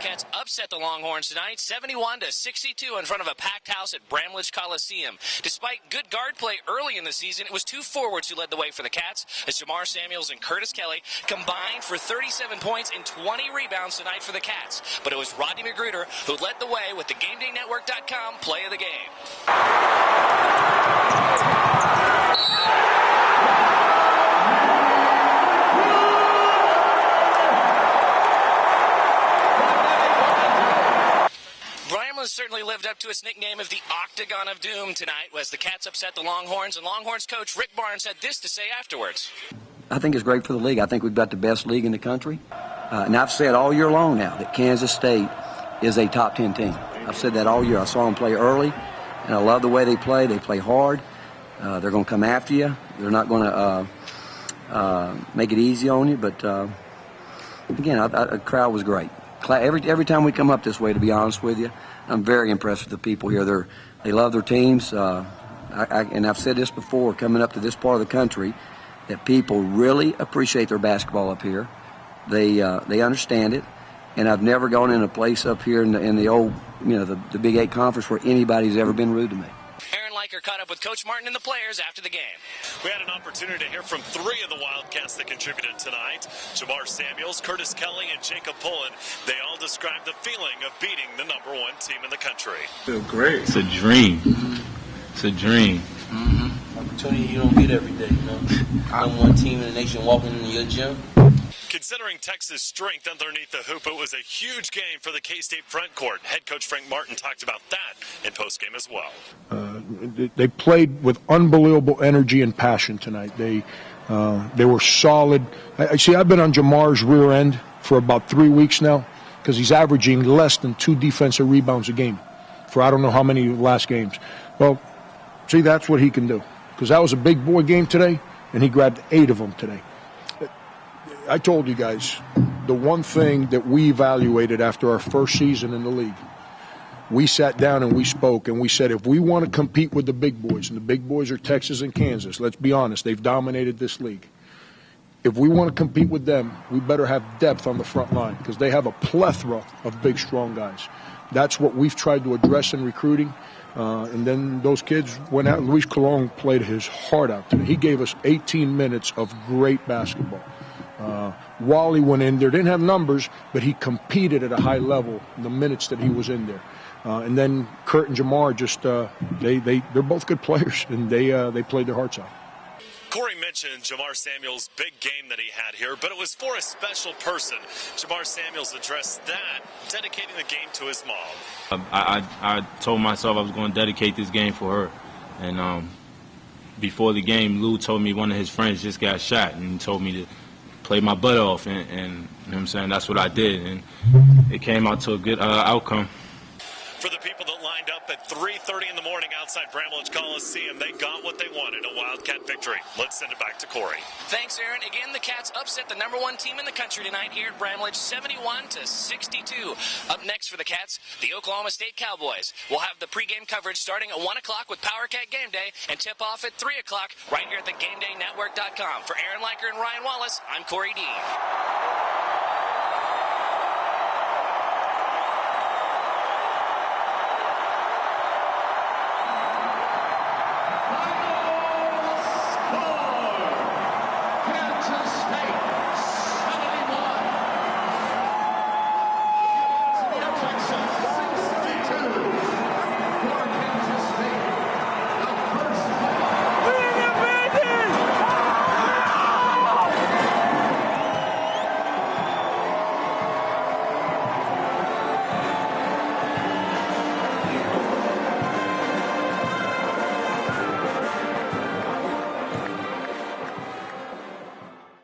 Wildcats upset the Longhorns tonight, 71-62 in front of a packed house at Bramlage Coliseum. Despite good guard play early in the season, it was two forwards who led the way for the Cats, as Jamar Samuels and Curtis Kelly combined for 37 points and 20 rebounds tonight for the Cats. But it was Rodney McGruder who led the way with the GameDayNetwork.com play of the game. Bramlage certainly lived up to its nickname of the Octagon of Doom tonight as the Cats upset the Longhorns, and Longhorns coach Rick Barnes had this to say afterwards. I think it's great for the league. I think we've got the best league in the country. And I've said all year long now that Kansas State is a top 10 team. I've said that all year. I saw them play early, and I love the way they play. They play hard. They're going to come after you. They're not going to make it easy on you. But, again, the crowd was great. Every time we come up this way, to be honest with you, I'm very impressed with the people here. They love their teams. And I've said this before, coming up to this part of the country, that people really appreciate their basketball up here. They understand it. And I've never gone in a place up here in the old, the Big 8 conference where anybody's ever been rude to me. Aaron Liker caught up with Coach Martin and the players after the game. We had an opportunity to hear from three of the Wildcats that contributed tonight. Jamar Samuels, Curtis Kelly, and Jacob Pullen. They all described the feeling of beating the #1 team in the country. Feel great. It's a dream. It's a dream. Opportunity you don't get every day, #1 team in the nation walking into your gym. Considering Texas' strength underneath the hoop, it was a huge game for the K-State front court. Head coach Frank Martin talked about that in postgame as well. They played with unbelievable energy and passion tonight. They were solid. I've been on Jamar's rear end for about 3 weeks now because he's averaging less than 2 defensive rebounds a game for I don't know how many last games. Well, see, that's what he can do because that was a big boy game today, and he grabbed 8 of them today. I told you guys, the one thing that we evaluated after our first season in the league, we sat down and we spoke and we said, if we want to compete with the big boys, and the big boys are Texas and Kansas, let's be honest, they've dominated this league. If we want to compete with them, we better have depth on the front line because they have a plethora of big, strong guys. That's what we've tried to address in recruiting. And then those kids went out. Luis Colon played his heart out today. He gave us 18 minutes of great basketball. Wally went in there, didn't have numbers, but he competed at a high level in the minutes that he was in there. And then Kurt and Jamar just they're both good players, and they played their hearts out. Corey mentioned Jamar Samuels' big game that he had here, but it was for a special person. Jamar Samuels addressed that, dedicating the game to his mom. I told myself I was going to dedicate this game for her. And before the game, Lou told me one of his friends just got shot, and he told me to play my butt off, and you know what I'm saying, that's what I did, and it came out to a good outcome. For the people that lined up at 3:30 in the morning outside Bramlage Coliseum, they got what they wanted, a Wildcat victory. Let's send it back to Corey. Thanks, Aaron. Again, the Cats upset the #1 team in the country tonight here at Bramlage, 71-62. Up next for the Cats, the Oklahoma State Cowboys. We'll have the pregame coverage starting at 1 o'clock with Power Cat Game Day and tip off at 3 o'clock right here at the GameDayNetwork.com. For Aaron Liker and Ryan Wallace, I'm Corey Dean.